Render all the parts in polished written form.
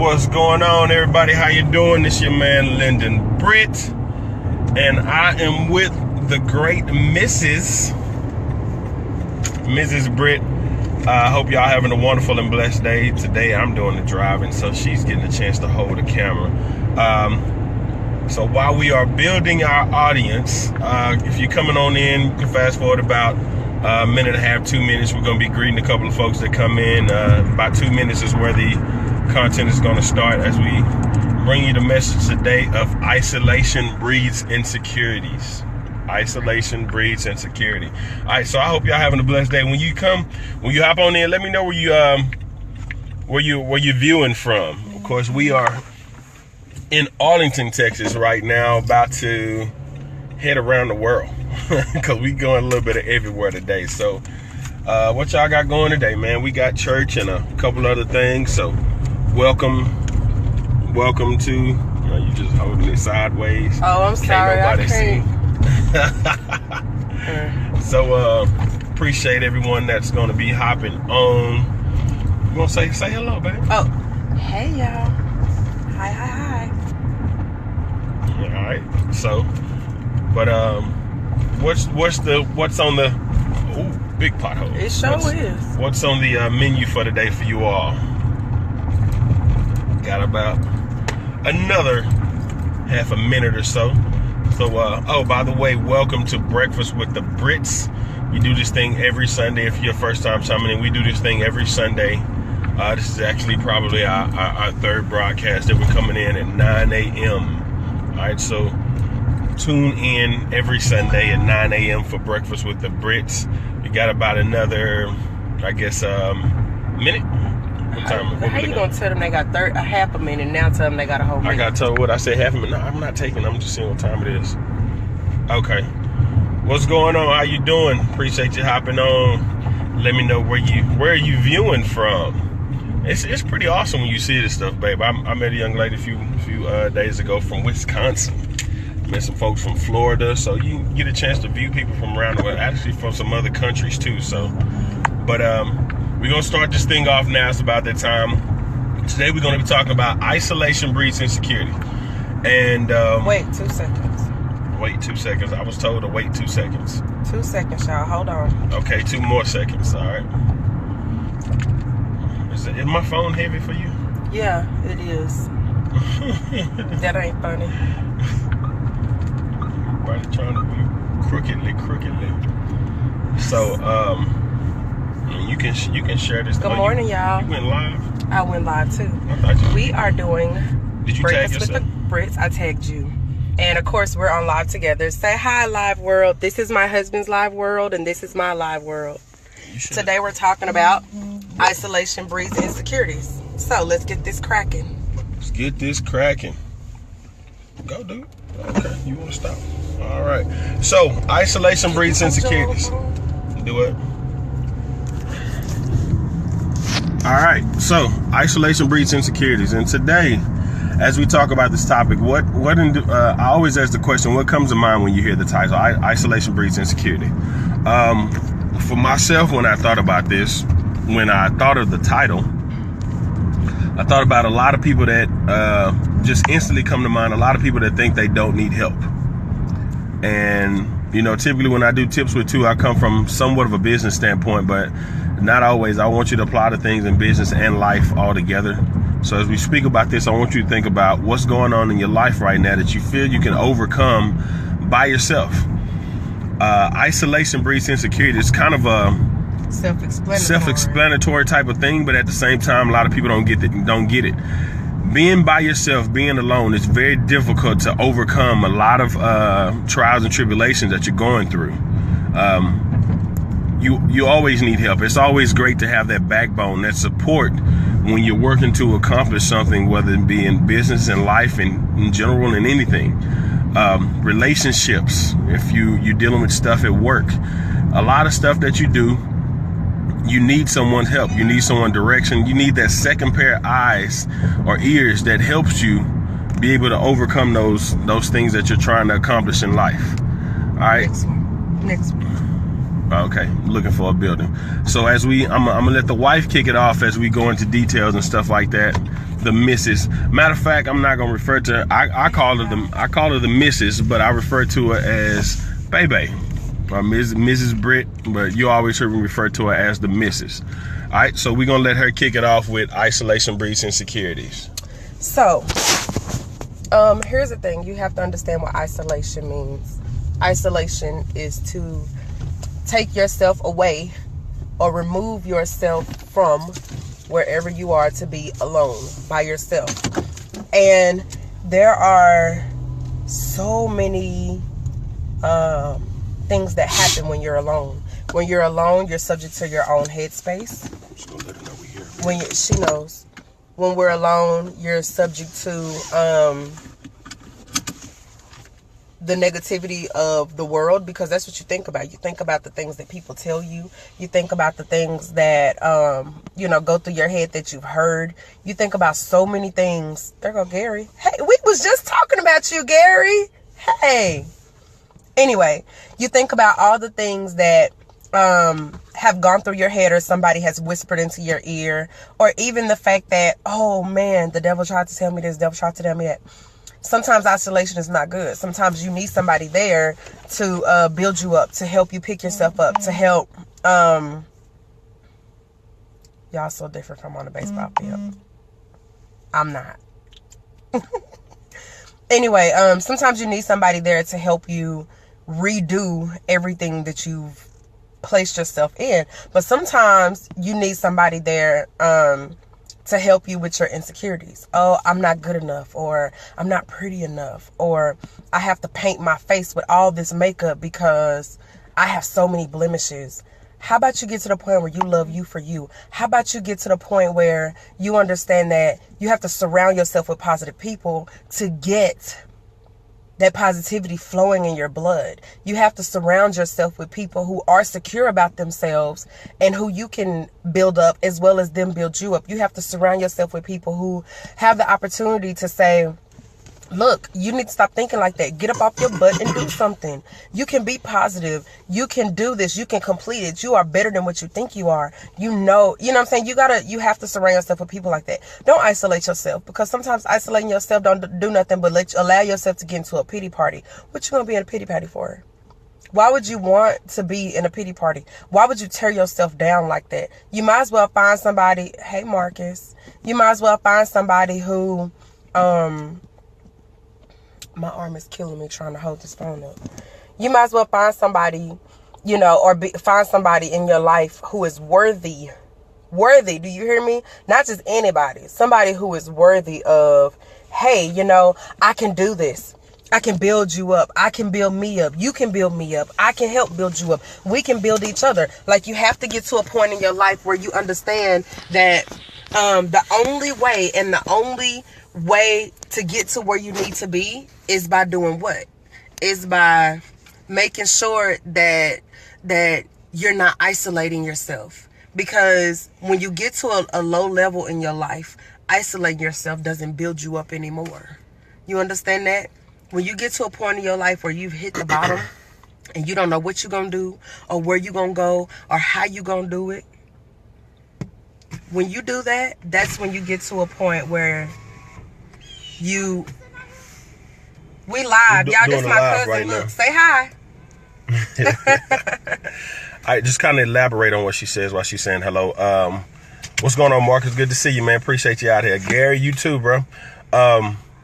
What's going on, everybody? How you doing? This your man Lyndon Britt, and I am with the great Mrs. Britt. I hope y'all having a wonderful and blessed day. Today I'm doing the driving, so she's getting a chance to hold the camera. So while we are building our audience, if you're coming on in, you can fast forward about a minute and a half, 2 minutes. We're going to be greeting a couple of folks that come in. About 2 minutes is where the content is going to start as we bring you the message today of isolation breeds insecurities. Isolation breeds insecurity. All right, so I hope y'all having a blessed day. When you hop on in, let me know where you're viewing from. Of course, we are in Arlington, Texas right now, about to head around the world because we going a little bit of everywhere today. So what y'all got going today, man? We got church and a couple other things. So welcome to, you just holding it sideways. Oh, I'm sorry, I can't. So appreciate everyone that's going to be hopping on. You want to say hello, baby? Oh, hey y'all. Hi. All right. So, but what's on the big pothole? It sure is. What's on the menu for today for you all? Got about another half a minute or so. So, oh, by the way, welcome to Breakfast with the Brits. We do this thing every Sunday. If you're first time coming in, we do this thing every Sunday. This is actually probably our third broadcast that we're coming in at 9 a.m. All right, so tune in every Sunday at 9 a.m. for Breakfast with the Brits. We got about another, I guess, minute. What time? How you gonna tell them they got a half a minute? Now tell them they got a whole minute. I gotta tell them what I said, half a minute. No, I'm not taking. I'm just seeing what time it is. Okay. What's going on? How you doing? Appreciate you hopping on. Let me know where are you viewing from. It's pretty awesome when you see this stuff, babe. I met a young lady a few days ago from Wisconsin. Met some folks from Florida, so you get a chance to view people from around the world, actually from some other countries too. So, but we're gonna start this thing off now. It's about that time. Today we're gonna be talking about isolation breeds insecurity. And wait 2 seconds. Wait 2 seconds. I was told to wait 2 seconds. 2 seconds, y'all. Hold on. Okay, 2 more seconds. All right. Is my phone heavy for you? Yeah, it is. That ain't funny. Everybody trying to be crookedly. So, you can share this. Good morning, y'all. You went live? I went live too. We are doing Breakfast with the Brits. I tagged you. And of course, we're on live together. Say hi, live world. This is my husband's live world, and this is my live world. Today we're talking about isolation breeds insecurities. So let's get this cracking. Go, dude. Okay, you want to stop? All right. So isolation breeds insecurities. Do it. All right. So isolation breeds insecurities, and today, as we talk about this topic, I always ask the question: what comes to mind when you hear the title? Isolation breeds insecurity. For myself, when I thought about this, when I thought of the title, I thought about a lot of people that just instantly come to mind. A lot of people that think they don't need help. And, typically when I do tips with two, I come from somewhat of a business standpoint, but not always. I want you to apply the things in business and life all together. So as we speak about this, I want you to think about what's going on in your life right now that you feel you can overcome by yourself. Isolation breeds insecurity. It's kind of a self-explanatory type of thing, but at the same time, a lot of people don't get it. Being by yourself, being alone, it's very difficult to overcome a lot of trials and tribulations that you're going through. You always need help. It's always great to have that backbone, that support when you're working to accomplish something, whether it be in business and life and in general and anything. Relationships, if you're dealing with stuff at work, a lot of stuff that you do, you need someone's help. You need someone's direction. You need that second pair of eyes or ears that helps you be able to overcome those things that you're trying to accomplish in life. All right. Next one. Okay, looking for a building. So as I'm gonna let the wife kick it off as we go into details and stuff like that. the missus. Matter of fact, I'm not gonna refer to her. I call her the missus, but I refer to her as Baby or Mrs. Britt, but you always hear me refer to her as the missus. All right, so we're gonna let her kick it off with isolation breeds insecurities. So, here's the thing. You have to understand what isolation means. Isolation is to take yourself away or remove yourself from wherever you are to be alone by yourself. And there are so many things that happen when you're alone. When you're alone, you're subject to your own headspace. I'm just gonna let her know we're here. She knows. When we're alone, you're subject to the negativity of the world, because that's what you think about. You think about the things that people tell you. You think about the things that, go through your head that you've heard. You think about so many things. There go Gary. Hey, we was just talking about you, Gary. Hey. Anyway, you think about all the things that have gone through your head or somebody has whispered into your ear, or even the fact that, oh man, the devil tried to tell me this, devil tried to tell me that. Sometimes isolation is not good. Sometimes you need somebody there to build you up, to help you pick yourself up, to help. Y'all so different from on the baseball field. I'm not. Anyway, sometimes you need somebody there to help you redo everything that you've placed yourself in. But sometimes you need somebody there to help you with your insecurities. Oh, I'm not good enough, or I'm not pretty enough, or I have to paint my face with all this makeup because I have so many blemishes. How about you get to the point where you love you for you? How about you get to the point where you understand that you have to surround yourself with positive people to get that positivity flowing in your blood? You have to surround yourself with people who are secure about themselves and who you can build up as well as them build you up. You have to surround yourself with people who have the opportunity to say, look, you need to stop thinking like that. Get up off your butt and do something. You can be positive. You can do this. You can complete it. You are better than what you think you are. You know what I'm saying? You have to surround yourself with people like that. Don't isolate yourself, because sometimes isolating yourself don't do nothing but allow yourself to get into a pity party. What you gonna be in a pity party for? Why would you want to be in a pity party? Why would you tear yourself down like that? You might as well find somebody. Hey, Marcus. You might as well find somebody who, my arm is killing me trying to hold this phone up. You might as well find somebody, find somebody in your life who is worthy. Worthy, do you hear me? Not just anybody. Somebody who is worthy of, hey, I can do this. I can build you up. I can build me up. You can build me up. I can help build you up. We can build each other. Like, you have to get to a point in your life where you understand that the only way and the only way to get to where you need to be is by doing what? Is by making sure that you're not isolating yourself. Because when you get to a low level in your life, isolating yourself doesn't build you up anymore. You understand that? When you get to a point in your life where you've hit the bottom and you don't know what you're going to do or where you're going to go or how you're going to do it, when you do that, that's when you get to a point where we live. Y'all, this my cousin. Right, look, say hi. I just kind of elaborate on what she says while she's saying hello. What's going on, Marcus? Good to see you, man. Appreciate you out here. Gary, you too, bro.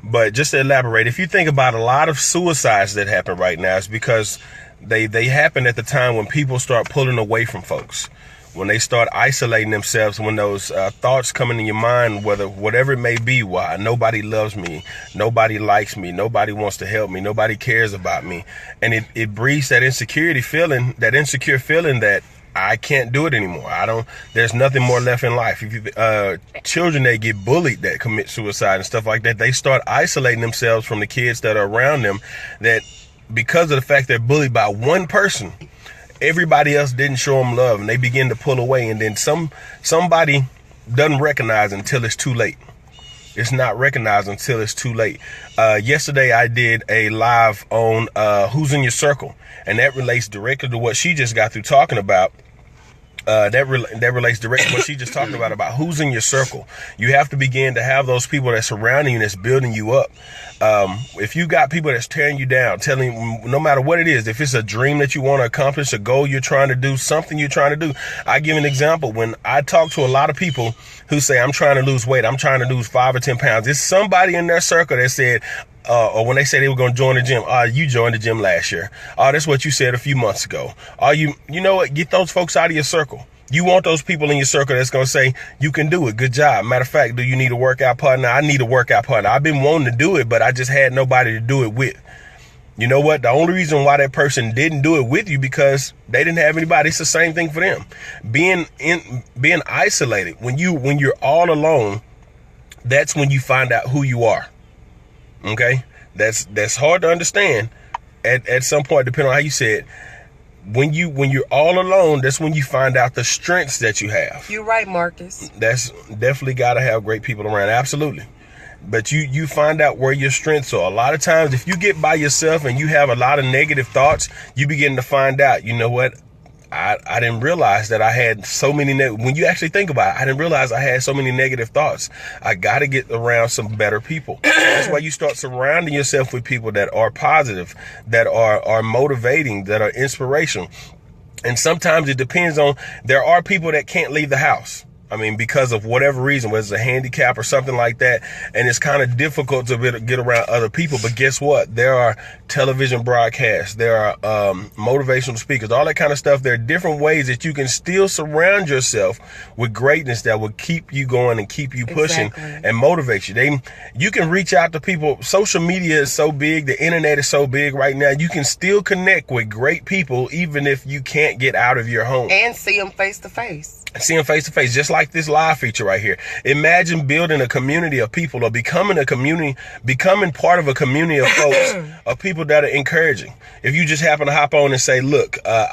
But just to elaborate, if you think about a lot of suicides that happen right now, it's because they happen at the time when people start pulling away from folks. When they start isolating themselves, when those thoughts come into your mind, whatever it may be, why nobody loves me, nobody likes me, nobody wants to help me, nobody cares about me. And it breeds that insecurity feeling, that insecure feeling that I can't do it anymore. There's nothing more left in life. Children that get bullied, that commit suicide and stuff like that, they start isolating themselves from the kids that are around them, that because of the fact they're bullied by one person, everybody else didn't show them love, and they begin to pull away. And then somebody doesn't recognize until it's too late. It's not recognized until it's too late. Yesterday I did a live on who's in your circle, and that relates directly to what she just got through talking about. that relates directly to what she just talked about who's in your circle. You have to begin to have those people that's surrounding you, that's building you up. If you got people that's tearing you down, telling you, no matter what it is, if it's a dream that you want to accomplish, a goal you're trying to do, something you're trying to do. I give an example. When I talk to a lot of people who say, I'm trying to lose weight, I'm trying to lose 5 or 10 pounds, there's somebody in their circle that said, or when they say they were going to join the gym, you joined the gym last year. That's what you said a few months ago. You know what? Get those folks out of your circle. You want those people in your circle that's going to say, you can do it. Good job. Matter of fact, do you need a workout partner? I need a workout partner. I've been wanting to do it, but I just had nobody to do it with. You know what? The only reason why that person didn't do it with you because they didn't have anybody. It's the same thing for them. Being isolated, when you're all alone, that's when you find out who you are. Okay, that's hard to understand at some point, depending on how you say it. When you're all alone, that's when you find out the strengths that you have. You're right, Marcus. That's definitely got to have great people around. Absolutely. But you find out where your strengths are. A lot of times, if you get by yourself and you have a lot of negative thoughts, you begin to find out, you know what? I didn't realize that I had so many, when you actually think about it, I didn't realize I had so many negative thoughts. I got to get around some better people. That's why you start surrounding yourself with people that are positive, that are motivating, that are inspirational. And sometimes it depends on, there are people that can't leave the house. I mean, because of whatever reason, whether it's a handicap or something like that. And it's kind of difficult to get around other people. But guess what? There are television broadcasts. There are motivational speakers, all that kind of stuff. There are different ways that you can still surround yourself with greatness that will keep you going and keep you pushing and motivate you. You can reach out to people. Social media is so big. The internet is so big right now. You can still connect with great people, even if you can't get out of your home. And see them face to face. See them face to face, just like this live feature right here. Imagine building a community of people, or becoming part of a community of folks, of people that are encouraging. If you just happen to hop on and say, look, I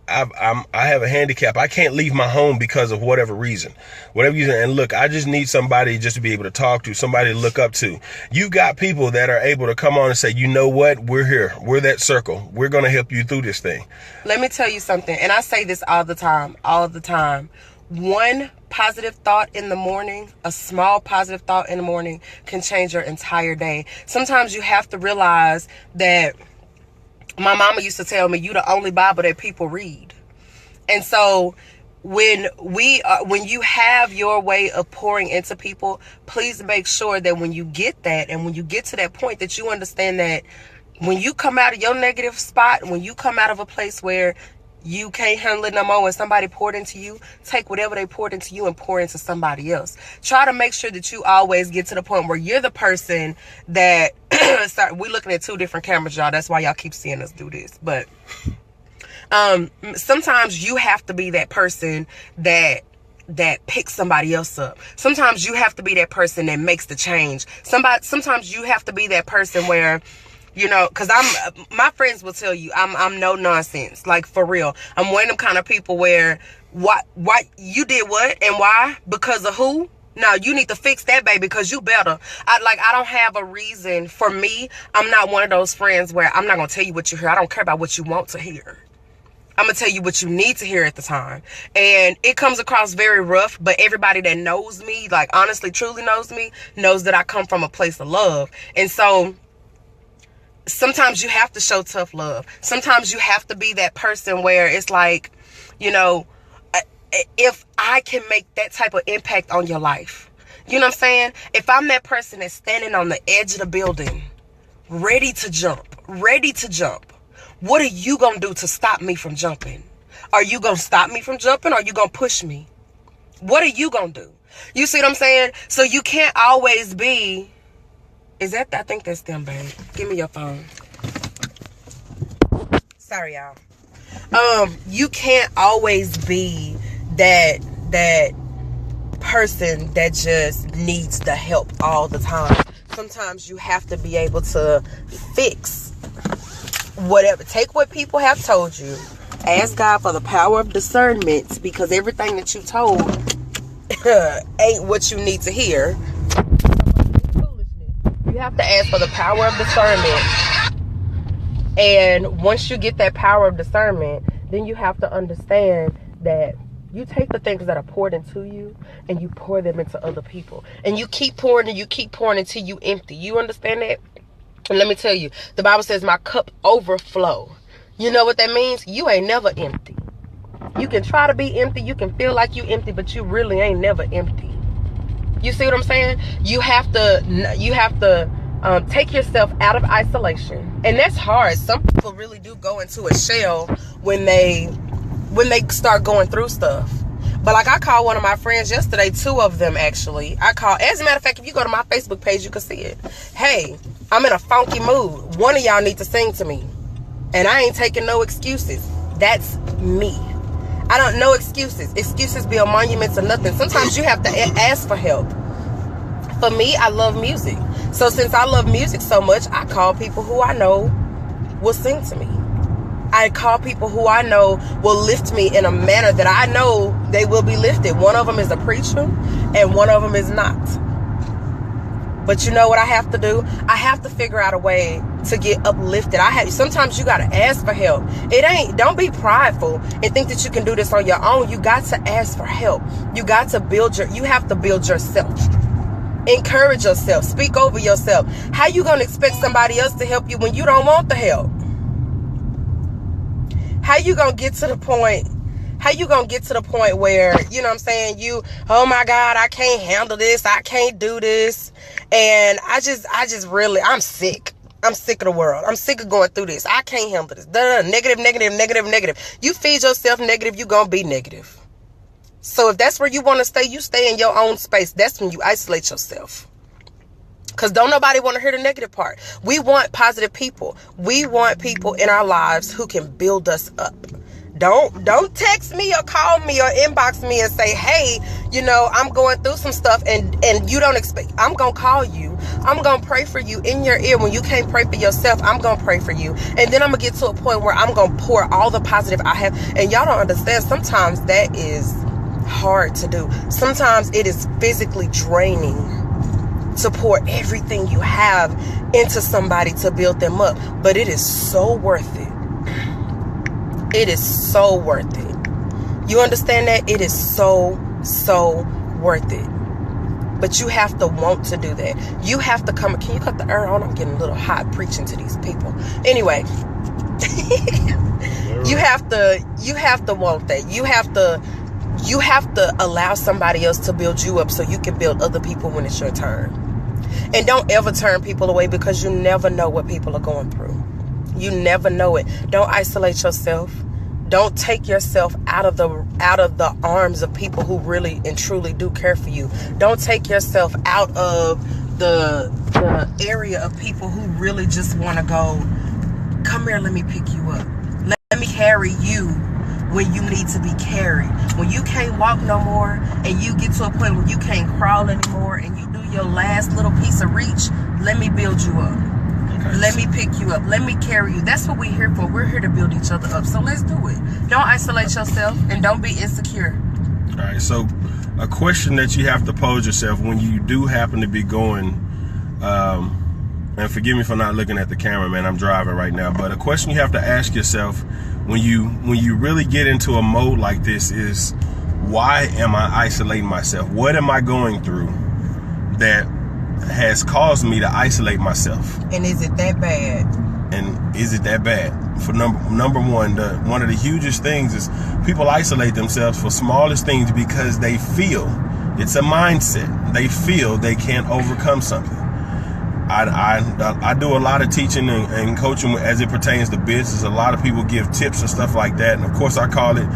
have a handicap. I can't leave my home because of whatever reason. And look, I just need somebody just to be able to talk to, somebody to look up to. You got people that are able to come on and say, you know what? We're here. We're that circle. We're going to help you through this thing. Let me tell you something. And I say this all the time. One positive thought in the morning, a small positive thought in the morning, can change your entire day. Sometimes you have to realize that my mama used to tell me, you the only Bible that people read. And so when you have your way of pouring into people, please make sure that when you get that, and when you get to that point, that you understand that when you come out of your negative spot, when you come out of a place where you can't handle it no more and somebody poured into you, take whatever they poured into you and pour into somebody else. Try to make sure that you always get to the point where you're the person that sorry, we're looking at 2 different cameras, y'all. That's why y'all keep seeing us do this. But sometimes you have to be that person that picks somebody else up. Sometimes you have to be that person that makes the change. Sometimes you have to be that person where, you know, because my friends will tell you I'm no nonsense, like for real. I'm one of them kind of people where why you did what and why, because of who? No, you need to fix that, baby, because you better. I don't have a reason. For me, I'm not one of those friends where I'm not gonna tell you what you hear. I don't care about what you want to hear. I'm gonna tell you what you need to hear at the time. And it comes across very rough, but everybody that knows me, like honestly, truly knows me, knows that I come from a place of love. And so sometimes you have to show tough love. Sometimes you have to be that person where it's like, you know, if I can make that type of impact on your life, you know what I'm saying? If I'm that person that's standing on the edge of the building, ready to jump, what are you going to do to stop me from jumping? Are you going to stop me from jumping, or are you going to push me? What are you going to do? You see what I'm saying? So you can't always be... Is that... I think that's them, babe. Give me your phone. Sorry, y'all. You can't always be that person that just needs the help all the time. Sometimes you have to be able to fix whatever. Take what people have told you. Ask God for the power of discernment, because everything that you told ain't what you need to hear. You have to ask for the power of discernment. And once you get that power of discernment, then you have to understand that you take the things that are poured into you and you pour them into other people. And you keep pouring and you keep pouring until you empty. You understand that? And let me tell you, the Bible says my cup overflow. You know what that means? You ain't never empty. You can try to be empty. You can feel like you empty, but you really ain't never empty. You see what I'm saying? You have to take yourself out of isolation. And that's hard. Some people really do go into a shell when they start going through stuff. But like I called one of my friends yesterday, 2 of them actually. I called, as a matter of fact, if you go to my Facebook page, you can see it. Hey, I'm in a funky mood. One of y'all need to sing to me. And I ain't taking no excuses. That's me. I don't know excuses. Excuses build monuments or nothing. Sometimes you have to ask for help. For me, I love music. So since I love music so much, I call people who I know will sing to me. I call people who I know will lift me in a manner that I know they will be lifted. One of them is a preacher and one of them is not. But you know what I have to do? I have to figure out a way to get uplifted. Sometimes you got to ask for help. Don't be prideful and think that you can do this on your own. You got to ask for help. You have to build yourself. Encourage yourself. Speak over yourself. How you going to expect somebody else to help you when you don't want the help? How you going to get to the point where, you know what I'm saying, oh my God, I can't handle this. I can't do this. And I'm sick. I'm sick of the world. I'm sick of going through this. I can't handle this. Negative. You feed yourself negative, you're going to be negative. So if that's where you want to stay, you stay in your own space. That's when you isolate yourself. Because don't nobody want to hear the negative part. We want positive people. We want people in our lives who can build us up. Don't text me or call me or inbox me and say, hey, I'm going through some stuff and you don't expect. I'm going to call you. I'm going to pray for you in your ear. When you can't pray for yourself, I'm going to pray for you. And then I'm going to get to a point where I'm going to pour all the positive I have. And y'all don't understand. Sometimes that is hard to do. Sometimes it is physically draining to pour everything you have into somebody to build them up. But it is so worth it. It is so worth it. You understand that? It is so worth it. But you have to want to do that. You have to come. Can you cut the air on? I'm getting a little hot preaching to these people. Anyway, you have to want that. You have to allow somebody else to build you up so you can build other people when it's your turn. And don't ever turn people away, because you never know what people are going through. You never know it. Don't isolate yourself. Don't take yourself out of the arms of people who really and truly do care for you. Don't take yourself out of the area of people who really just want to go, come here, let me pick you up. Let me carry you when you need to be carried. When you can't walk no more and you get to a point where you can't crawl anymore and you do your last little piece of reach, let me build you up. Let me pick you up. Let me carry you. That's what we're here for. We're here to build each other up. So let's do it. Don't isolate yourself and don't be insecure. All right. So a question that you have to pose yourself when you do happen to be going, and forgive me for not looking at the camera, man, I'm driving right now. But a question you have to ask yourself when you really get into a mode like this is, why am I isolating myself? What am I going through that has caused me to isolate myself? And is it that bad? For number one, one of the hugest things is people isolate themselves for smallest things because they feel, it's a mindset, they feel they can't overcome something. I do a lot of teaching and coaching as it pertains to business. A lot of people give tips and stuff like that, and of course I call it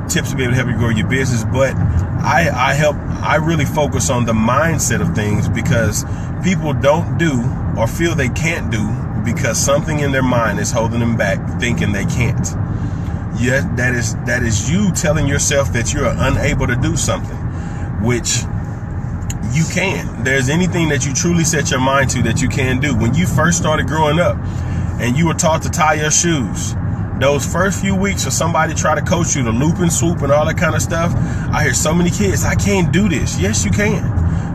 tips to be able to help you grow your business. But I really focus on the mindset of things, because people don't do or feel they can't do because something in their mind is holding them back, thinking they can't. Yet that is you telling yourself that you're unable to do something, which you can. There's anything that you truly set your mind to that you can do. When you first started growing up and you were taught to tie your shoes, those first few weeks of somebody try to coach you to loop and swoop and all that kind of stuff, I hear so many kids, I can't do this. Yes, you can.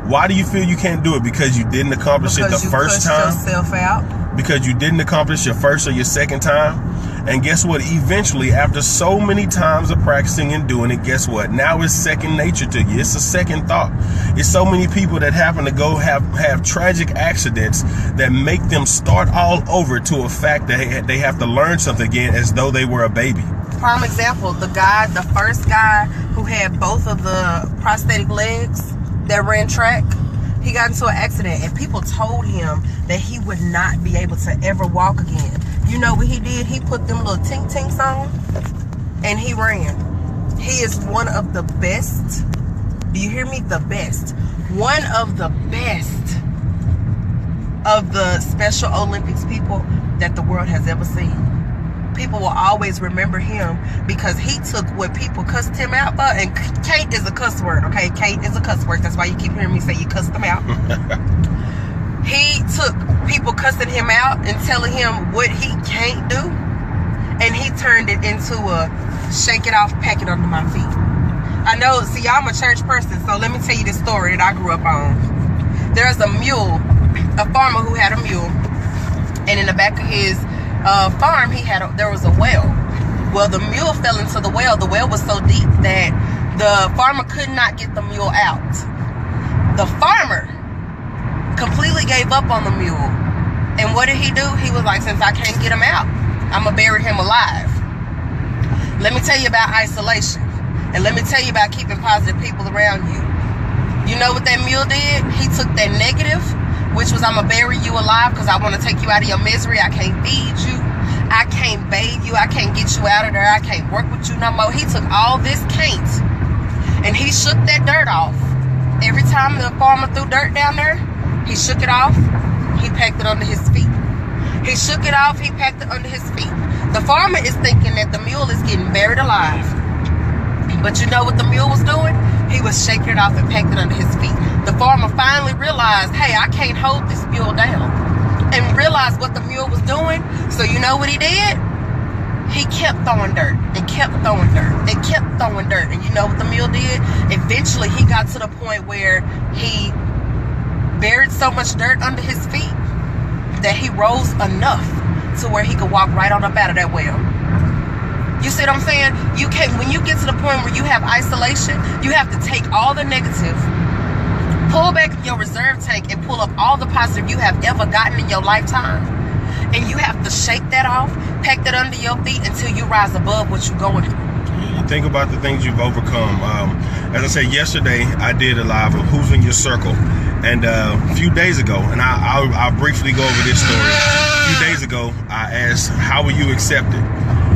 Why do you feel you can't do it? Because you didn't accomplish it the first time? Yourself out. Because you didn't accomplish your first or your second time? And guess what? Eventually, after so many times of practicing and doing it, guess what? Now it's second nature to you. It's a second thought. It's so many people that happen to go have tragic accidents that make them start all over to a fact that they have to learn something again as though they were a baby. Prime example, the first guy who had both of the prosthetic legs that ran track, he got into an accident and people told him that he would not be able to ever walk again. You know what he did? He put them little tink tinks on and he ran. He is one of the best. Do you hear me? The best. One of the best of the Special Olympics people that the world has ever seen. People will always remember him because he took what people cussed him out for. And Kate is a cuss word, okay? Kate is a cuss word. That's why you keep hearing me say you cussed him out. He took people cussing him out and telling him what he can't do, and he turned it into a shake it off, pack it under my feet. I know, see, I'm a church person, so let me tell you this story that I grew up on. There's a mule, a farmer who had a mule, and in the back of his farm, there was a well. Well, the mule fell into the well. The well was so deep that the farmer could not get the mule out. The farmer completely gave up on the mule. And what did he do? He was like, since I can't get him out, I'm gonna bury him alive. Let me tell you about isolation. And let me tell you about keeping positive people around you. You know what that mule did? He took that negative, which was I'm gonna bury you alive because I want to take you out of your misery. I can't feed you. I can't bathe you. I can't get you out of there. I can't work with you no more. He took all this can't and he shook that dirt off. Every time the farmer threw dirt down there, he shook it off, he packed it under his feet. He shook it off, he packed it under his feet. The farmer is thinking that the mule is getting buried alive. But you know what the mule was doing? He was shaking it off and packed it under his feet. The farmer finally realized, hey, I can't hold this mule down. And realized what the mule was doing. So you know what he did? He kept throwing dirt and kept throwing dirt and kept throwing dirt. And you know what the mule did? Eventually he got to the point where he buried so much dirt under his feet that he rose enough to where he could walk right on up out of that well. You see what I'm saying? You can't, when you get to the point where you have isolation, you have to take all the negative, pull back your reserve tank and pull up all the positive you have ever gotten in your lifetime. And you have to shake that off, pack that under your feet until you rise above what you're going through. Think about the things you've overcome. As I said yesterday, I did a live of Who's in Your Circle. And a few days ago, and I'll briefly go over this story. A few days ago, I asked, how will you accept it?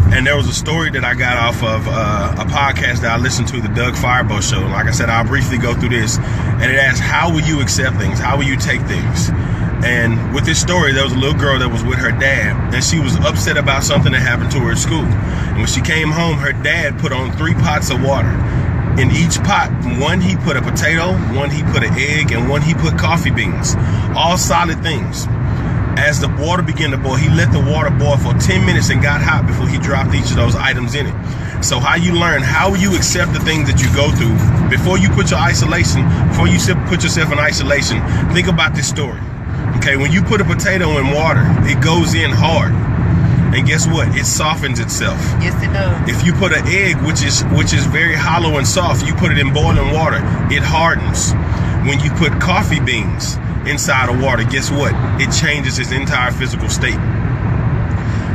And there was a story that I got off of a podcast that I listened to, the Doug Fireball Show. Like I said, I'll briefly go through this. And it asked, how will you accept things? How will you take things? And with this story, there was a little girl that was with her dad, and she was upset about something that happened to her at school. And when she came home, her dad put on 3 pots of water. In each pot, one he put a potato, one he put an egg, and one he put coffee beans. All solid things. As the water began to boil, he let the water boil for 10 minutes and got hot before he dropped each of those items in it. So how you learn, how you accept the things that you go through before you put your isolation, before you put yourself in isolation, think about this story. Okay, when you put a potato in water, it goes in hard. And guess what? It softens itself. Yes, it does. If you put an egg, which is very hollow and soft, you put it in boiling water, it hardens. When you put coffee beans inside of water, guess what? It changes its entire physical state.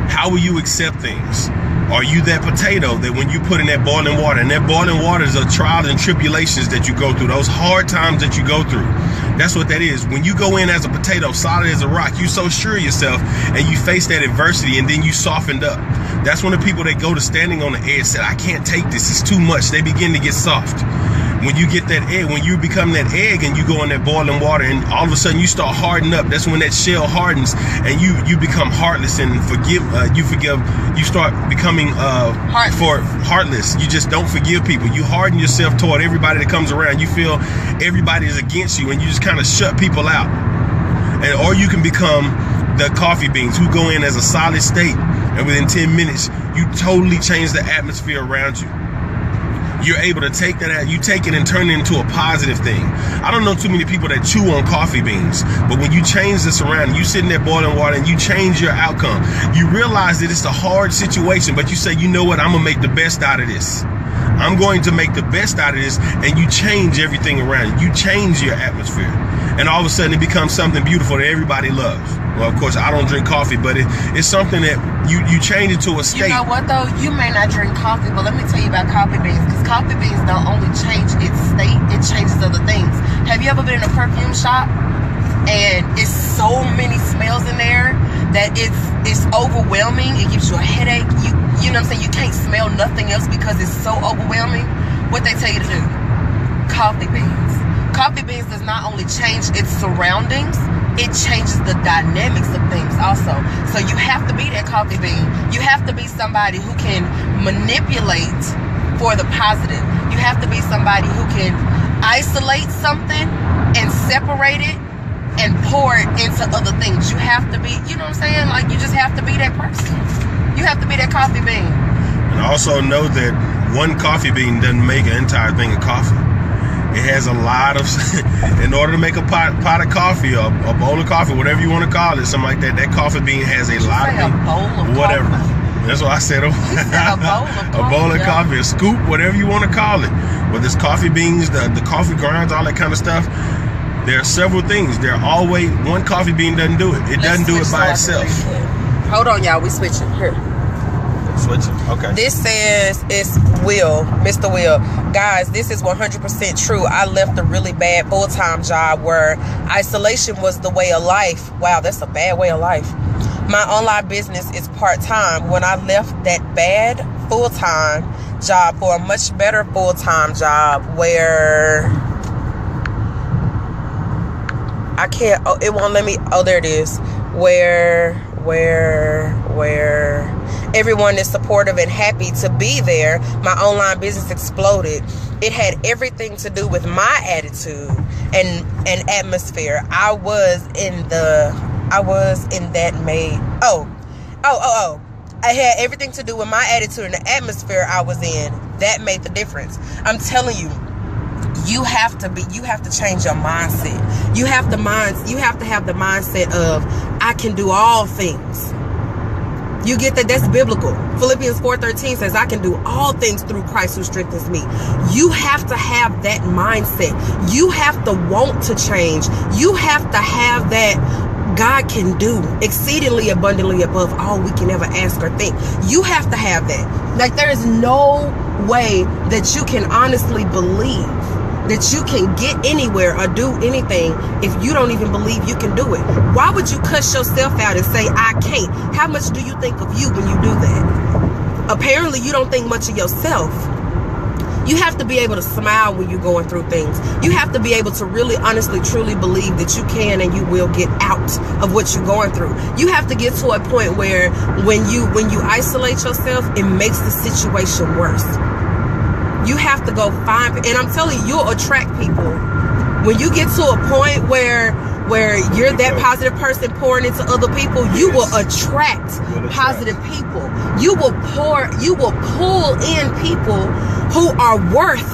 How will you accept things? Are you that potato that when you put in that boiling water, and that boiling water is the trials and tribulations that you go through, those hard times that you go through. That's what that is. When you go in as a potato, solid as a rock, you so sure of yourself and you face that adversity and then you softened up. That's when the people that go to standing on the edge said, I can't take this, it's too much. They begin to get soft. When you get that egg, when you become that egg and you go in that boiling water and all of a sudden you start hardening up, that's when that shell hardens and you become heartless and you start becoming heartless. You just don't forgive people. You harden yourself toward everybody that comes around. You feel everybody is against you and you just kind of shut people out. Or you can become the coffee beans who go in as a solid state and within 10 minutes, you totally change the atmosphere around you. you're able to take that, you take it and turn it into a positive thing. I don't know too many people that chew on coffee beans, but when you change this around, you sit in there boiling water and you change your outcome, you realize that it's a hard situation, but you say, you know what, I'm gonna make the best out of this. I'm going to make the best out of this, and you change everything around. You change your atmosphere, and all of a sudden it becomes something beautiful that everybody loves. Well, of course, I don't drink coffee, but it's something that you change it to a state. You know what, though? You may not drink coffee, but let me tell you about coffee beans, because coffee beans don't only change its state, it changes other things. Have you ever been in a perfume shop, and it's so many smells in there that it's overwhelming? It gives you a headache. You know what I'm saying? You can't smell nothing else because it's so overwhelming. What they tell you to do? Coffee beans. Coffee beans does not only change its surroundings, it changes the dynamics of things also. So you have to be that coffee bean. You have to be somebody who can manipulate for the positive. You have to be somebody who can isolate something and separate it and pour it into other things. You have to be, you know what I'm saying? Like, you just have to be that person. You have to be that coffee bean. And also know that one coffee bean doesn't make an entire thing of coffee. It has a lot of, in order to make a pot of coffee, or a bowl of coffee, whatever you want to call it, something like that, that coffee bean has a lot of things. A bowl of whatever. Coffee. That's what I said. A bowl of coffee. A bowl of coffee, a scoop, whatever you want to call it. Whether it's coffee beans, the coffee grinds, all that kind of stuff. There are several things. There are always, one coffee bean doesn't do it. It doesn't do it by itself. Hold on, y'all. We switching here. Switching. Okay. This says it's Will, Mr. Will. Guys, this is 100% true. I left a really bad full-time job where isolation was the way of life. Wow, that's a bad way of life. My online business is part-time. When I left that bad full-time job for a much better full-time job where I can't, oh, it won't let me, oh, there it is. Where everyone is supportive and happy to be there, my online business exploded. It had everything to do with my attitude and atmosphere. I was in that made, I had everything to do with my attitude and the atmosphere I was in. That made the difference. I'm telling you, you have to change your mindset. You have to have the mindset of, I can do all things. You get that? That's biblical. Philippians 4:13 says, I can do all things through Christ who strengthens me. You have to have that mindset. You have to want to change. You have to have that God can do exceedingly abundantly above all we can ever ask or think. You have to have that. Like, there is no way that you can honestly believe that you can get anywhere or do anything if you don't even believe you can do it. Why would you cuss yourself out and say, I can't? How much do you think of you when you do that? Apparently you don't think much of yourself. You have to be able to smile when you're going through things. You have to be able to really, honestly, truly believe that you can and you will get out of what you're going through. You have to get to a point where when you isolate yourself, it makes the situation worse. You have to go find, and I'm telling you, you'll attract people. When you get to a point where you're that positive person pouring into other people, you will attract positive people. You will pull in people who are worth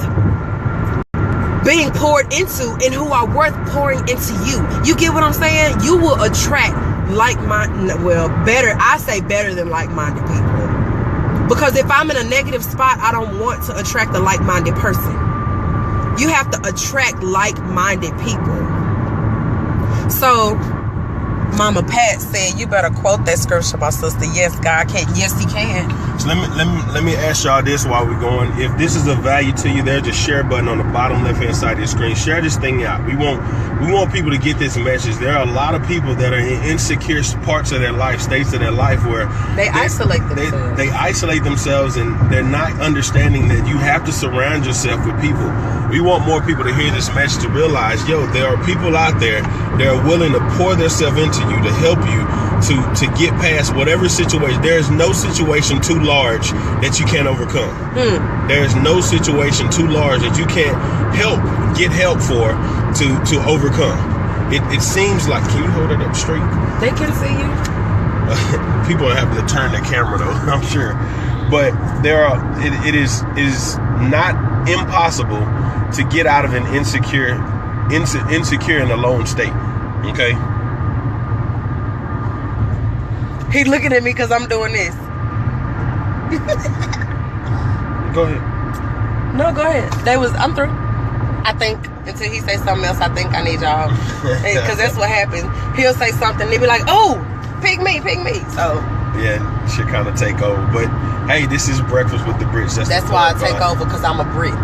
being poured into and who are worth pouring into you. You get what I'm saying? You will attract better than like-minded people. Because if I'm in a negative spot, I don't want to attract a like-minded person. You have to attract like-minded people. So, Mama Pat said, you better quote that scripture, my sister. Yes, God can. Yes, He can. So let me ask y'all this while we're going. If this is of value to you, there's a share button on the bottom left-hand side of your screen. Share this thing out. We want people to get this message. There are a lot of people that are in insecure parts of their life, states of their life, where they isolate themselves. They isolate themselves, and they're not understanding that you have to surround yourself with people. We want more people to hear this message, to realize, there are people out there that are willing to pour themselves into you, to help you to get past whatever situation. There is no situation too large that you can't overcome. There is no situation too large that you can't get help for to overcome. It seems like, can you hold it up straight? They can see you. People are having to turn the camera though, I'm sure. But it is not impossible to get out of an insecure and alone state. Okay? He looking at me because I'm doing this. Go ahead. No, go ahead. I'm through. I think until he says something else, I think I need y'all. Because that's what happens. He'll say something, and they be like, oh, pick me. So yeah, shit kind of take over. But hey, this is Breakfast with the Brits. That's why I take over, because I'm a Brit.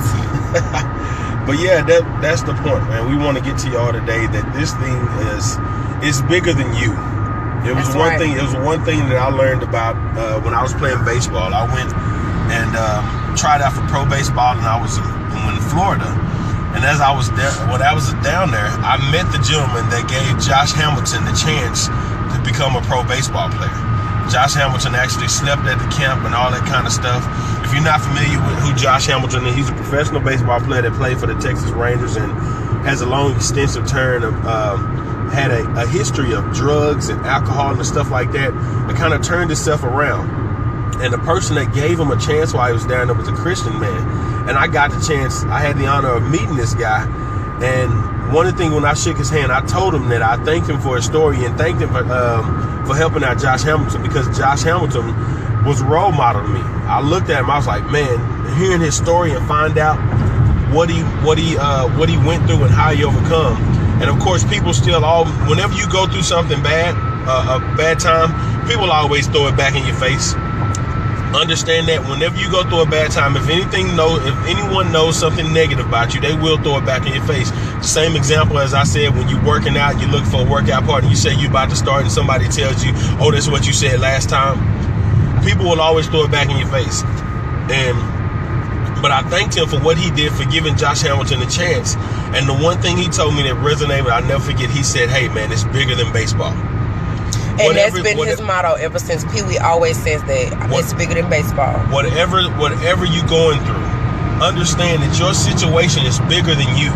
But yeah, that's the point, man. We want to get to y'all today that this thing is bigger than you. It was one thing that I learned about when I was playing baseball. I went and tried out for pro baseball, and I was in Florida. And as I was there, when I was down there, I met the gentleman that gave Josh Hamilton the chance to become a pro baseball player. Josh Hamilton actually slept at the camp and all that kind of stuff. If you're not familiar with who Josh Hamilton is, he's a professional baseball player that played for the Texas Rangers and has a long, extensive turn of had a history of drugs and alcohol and stuff like that, and kind of turned himself around. And the person that gave him a chance while he was down there was a Christian man. And I got the chance, I had the honor of meeting this guy. And one of the things, when I shook his hand, I told him that I thanked him for his story and thanked him for helping out Josh Hamilton, because Josh Hamilton was a role model to me. I looked at him, I was like, man, hearing his story and find out what he went through and how he overcome. And of course, people still whenever you go through something bad, a bad time, people always throw it back in your face. Understand that whenever you go through a bad time, if anyone knows something negative about you, they will throw it back in your face. Same example as I said, when you're working out, you look for a workout partner, you say you're about to start, and somebody tells you, oh, that's what you said last time. People will always throw it back in your face. But I thanked him for what he did for giving Josh Hamilton a chance. And the one thing he told me that resonated, I'll never forget, he said, hey, man, it's bigger than baseball. And that's been his motto ever since. Pee Wee always says that it's bigger than baseball. Whatever you're going through, understand that your situation is bigger than you.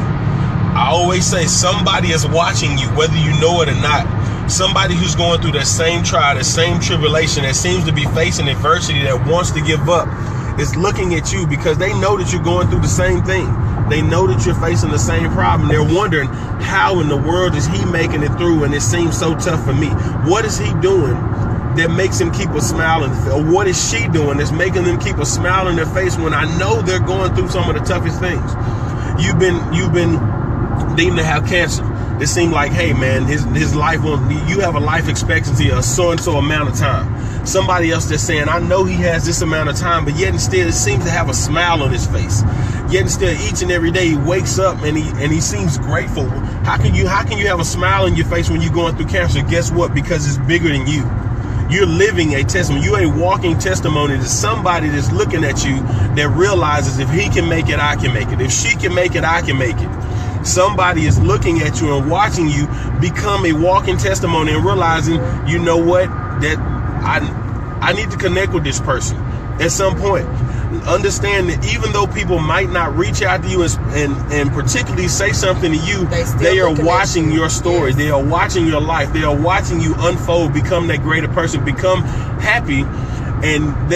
I always say somebody is watching you, whether you know it or not. Somebody who's going through that same trial, that same tribulation, that seems to be facing adversity, that wants to give up, is looking at you because they know that you're going through the same thing. They know that you're facing the same problem. They're wondering, how in the world is he making it through and it seems so tough for me? What is he doing that makes him keep a smile? Or what is she doing that's making them keep a smile on their face when I know they're going through some of the toughest things? You've been deemed to have cancer. It seemed like, hey man, his life you have a life expectancy of so-and-so amount of time. Somebody else that's saying, I know he has this amount of time, but yet and still it seems to have a smile on his face. Yet and still each and every day he wakes up and he seems grateful. How can you have a smile on your face when you're going through cancer? Guess what? Because it's bigger than you. You're living a testimony. You're a walking testimony to somebody that's looking at you that realizes, if he can make it, I can make it. If she can make it, I can make it. Somebody is looking at you and watching you become a walking testimony and realizing, you know what, that I need to connect with this person at some point. Understand that even though people might not reach out to you and particularly say something to you, they are watching your story. Yes. They are watching your life. They are watching you unfold, become that greater person, become happy, and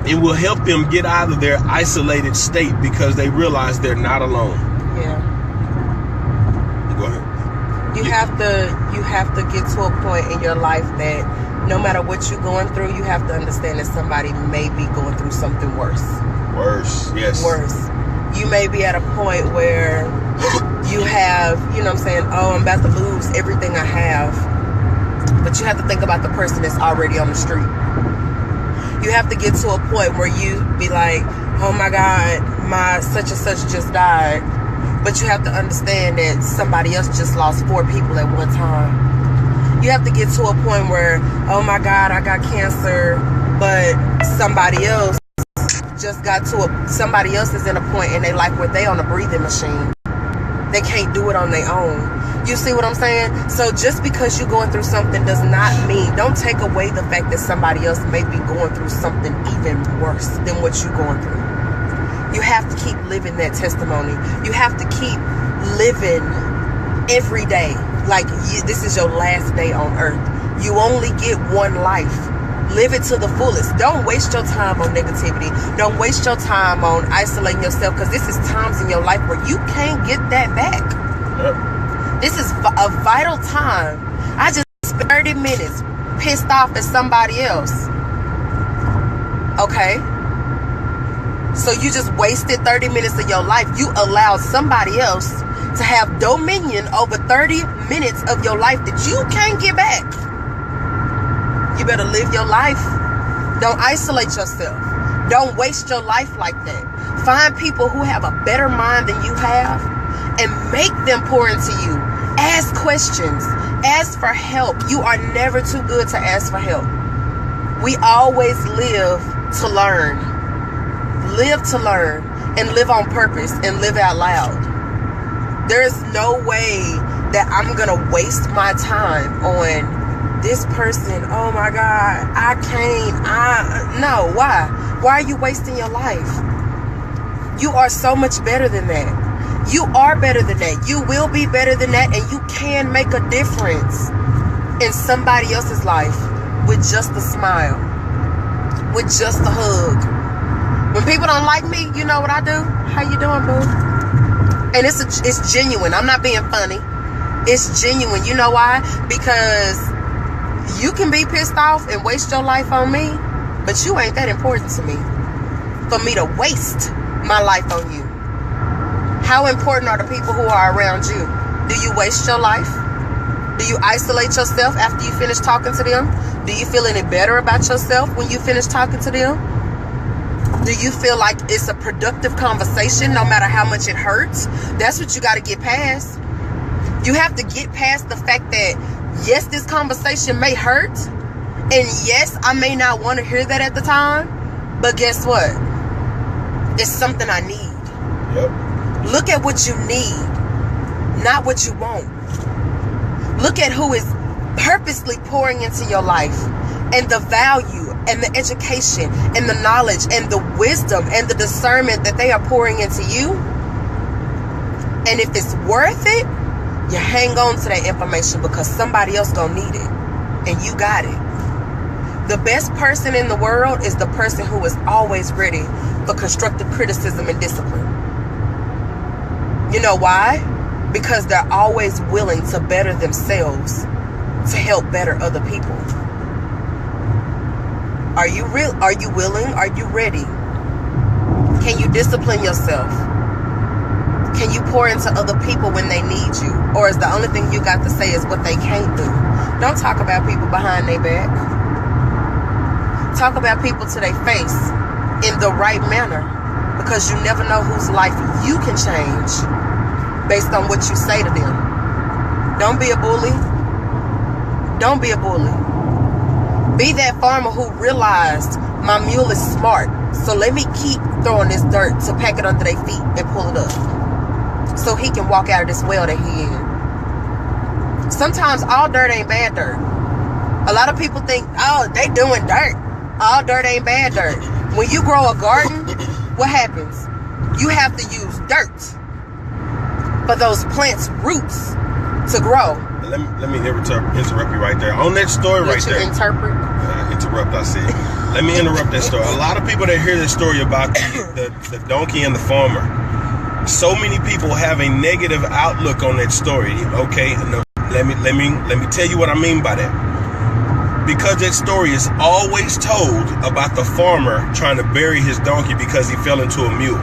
it will help them get out of their isolated state because they realize they're not alone. Yeah. Go ahead. You have to get to a point in your life that no matter what you're going through, you have to understand that somebody may be going through something worse. Worse, yes. Worse. You may be at a point where you have, you know what I'm saying, oh, I'm about to lose everything I have. But you have to think about the person that's already on the street. You have to get to a point where you be like, oh my God, my such and such just died. But you have to understand that somebody else just lost 4 people at one time. You have to get to a point where, oh my God, I got cancer, but somebody else somebody else is in a point in their life where they on a breathing machine. They can't do it on their own. You see what I'm saying? So just because you're going through something does not mean, don't take away the fact that somebody else may be going through something even worse than what you're going through. You have to keep living that testimony. You have to keep living every day like this is your last day on earth. You only get one life. Live it to the fullest. Don't waste your time on negativity. Don't waste your time on isolating yourself, because this is times in your life where you can't get that back. Yep. This is a vital time. I just spent 30 minutes pissed off at somebody else. Okay? So you just wasted 30 minutes of your life. You allowed somebody else to have dominion over 30 minutes of your life that you can't get back. You better live your life. Don't isolate yourself. Don't waste your life like that. Find people who have a better mind than you have and make them pour into you. Ask questions. Ask for help. You are never too good to ask for help. We always live to learn. Live to learn and live on purpose and live out loud. There's no way that I'm going to waste my time on this person. Oh my God, I can't. No, why? Why are you wasting your life? You are so much better than that. You are better than that. You will be better than that, and you can make a difference in somebody else's life with just a smile, with just a hug. When people don't like me, you know what I do? How you doing, boo? And it's genuine. I'm not being funny. It's genuine. You know why? Because you can be pissed off and waste your life on me, but you ain't that important to me for me to waste my life on you. How important are the people who are around you? Do you waste your life? Do you isolate yourself after you finish talking to them? Do you feel any better about yourself when you finish talking to them? Do you feel like it's a productive conversation no matter how much it hurts? That's what you got to get past. You have to get past the fact that, yes, this conversation may hurt. And yes, I may not want to hear that at the time. But guess what? It's something I need. Yep. Look at what you need, not what you want. Look at who is purposely pouring into your life, and the value and the education and the knowledge and the wisdom and the discernment that they are pouring into you. And if it's worth it, you hang on to that information, because somebody else gonna need it and you got it. The best person in the world is the person who is always ready for constructive criticism and discipline. You know why? Because they're always willing to better themselves to help better other people. Are you willing? Are you ready? Can you discipline yourself? Can you pour into other people when they need you? Or is the only thing you got to say is what they can't do? Don't talk about people behind their back. Talk about people to their face in the right manner, because you never know whose life you can change based on what you say to them. Don't be a bully. Don't be a bully. Be that farmer who realized my mule is smart, so let me keep throwing this dirt to pack it under their feet and pull it up, so he can walk out of this well that he in. Sometimes all dirt ain't bad dirt. A lot of people think, oh, they doing dirt. All dirt ain't bad dirt. When you grow a garden, what happens? You have to use dirt for those plants' roots to grow. Let me interrupt you right there. On that story right there. Interrupt, I said. Let me interrupt that story. A lot of people that hear this story about the donkey and the farmer, so many people have a negative outlook on that story. Okay, no, let me tell you what I mean by that. Because that story is always told about the farmer trying to bury his donkey because he fell into a mule.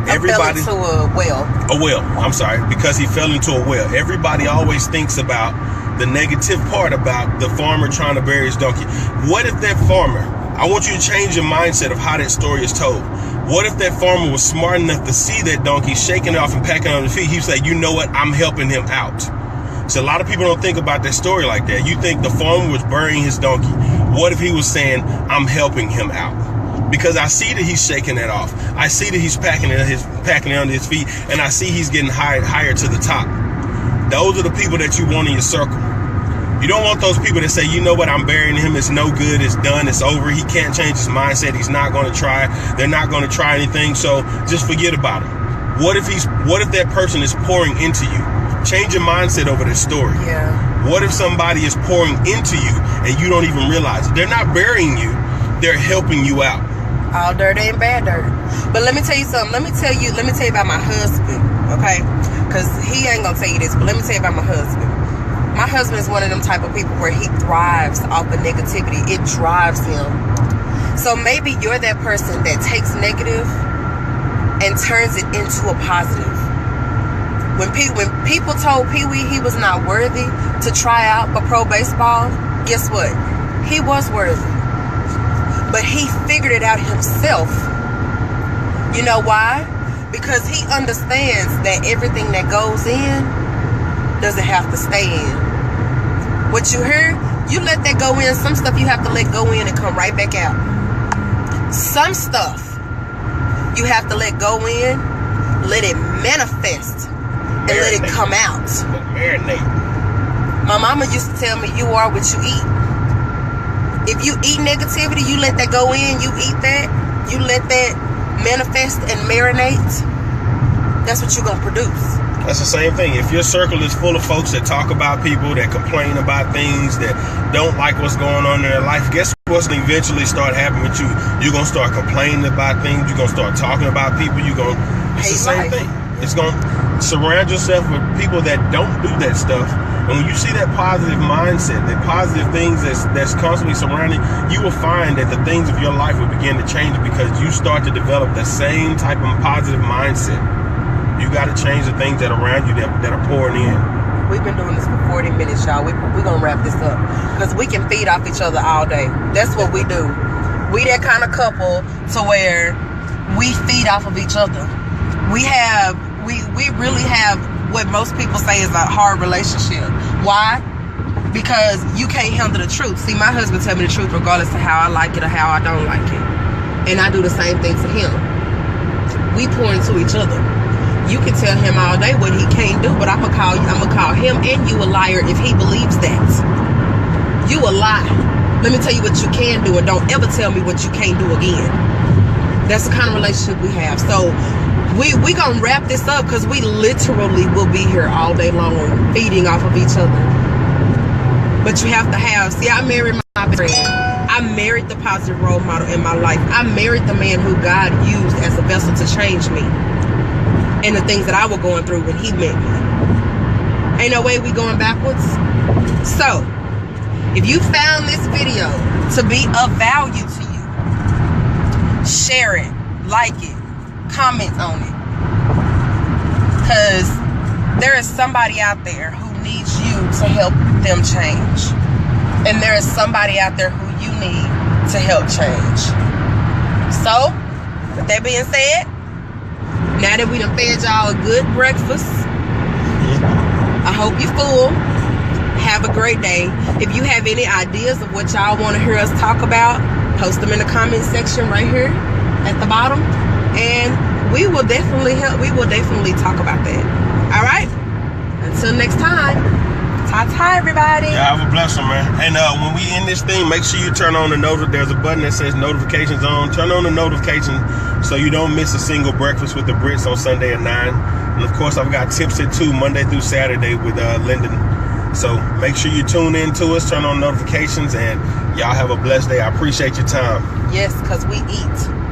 Everybody fell into a well. A well. I'm sorry, because he fell into a well. Everybody always thinks about the negative part about the farmer trying to bury his donkey. What if that farmer? I want you to change your mindset of how that story is told. What if that farmer was smart enough to see that donkey shaking it off and packing it on his feet? He would say, you know what? I'm helping him out. So a lot of people don't think about that story like that. You think the farmer was burying his donkey. What if he was saying, I'm helping him out? Because I see that he's shaking that off. I see that he's packing it under his feet, and I see he's getting higher to the top. Those are the people that you want in your circle. You don't want those people that say, you know what, I'm burying him, it's no good, it's done, it's over, he can't change his mindset, he's not going to try, they're not going to try anything, so just forget about it. What if that person is pouring into you? Change your mindset over this story. Yeah. What if somebody is pouring into you and you don't even realize it? They're not burying you, they're helping you out. All dirt ain't bad dirt. But let me tell you something. Let me tell you about my husband, okay? Because he ain't gonna tell you this, but let me tell you about my husband. My husband is one of them type of people where he thrives off of negativity. It drives him. So maybe you're that person that takes negative and turns it into a positive. When people told Pee Wee he was not worthy to try out for pro baseball, guess what? He was worthy. But he figured it out himself. You know why? Because he understands that everything that goes in doesn't have to stay in. What you heard, you let that go in. Some stuff you have to let go in and come right back out. Some stuff you have to let go in, let it manifest, and let it come out. Marinate. My mama used to tell me, you are what you eat. If you eat negativity, you let that go in, you eat that, you let that manifest and marinate, that's what you're going to produce. That's the same thing. If your circle is full of folks that talk about people, that complain about things, that don't like what's going on in their life, guess what's going to eventually start happening with you? You're going to start complaining about things. You're going to start talking about people. It's the same thing. It's going to surround yourself with people that don't do that stuff. And when you see that positive mindset, that positive things that's constantly surrounding, you will find that the things of your life will begin to change because you start to develop the same type of positive mindset. You got to change the things that are around you that are pouring in. We've been doing this for 40 minutes, y'all. We're going to wrap this up because we can feed off each other all day. That's what we do. We that kind of couple to where we feed off of each other. We really have what most people say is a hard relationship. Why? Because you can't handle the truth. See, my husband tell me the truth regardless of how I like it or how I don't like it. And I do the same thing to him. We pour into each other. You can tell him all day what he can't do, but I'm gonna call him and you a liar if he believes that. You a lie. Let me tell you what you can do, and don't ever tell me what you can't do again. That's the kind of relationship we have. So we gonna wrap this up because we literally will be here all day long feeding off of each other. But you have to have, see, I married my friend. I married the positive role model in my life. I married the man who God used as a vessel to change me and the things that I was going through when he met me. Ain't no way we going backwards. So, if you found this video to be of value to you, share it, like it, comment on it. Because there is somebody out there who needs you to help them change. And there is somebody out there who you need to help change. So, with that being said, now that we done fed y'all a good breakfast, I hope you're full. Have a great day. If you have any ideas of what y'all want to hear us talk about, post them in the comment section right here at the bottom. And we will definitely talk about that. All right? Until next time. Ta-ta, everybody. Yeah, have a blessing, man. And when we end this thing, make sure you turn on the there's a button that says notifications on. Turn on the notifications so you don't miss a single breakfast with the Brits on Sunday at 9. And of course, I've got tips at 2 Monday through Saturday with Lyndon. So make sure you tune in to us, turn on notifications, and y'all have a blessed day. I appreciate your time. Yes, because we eat.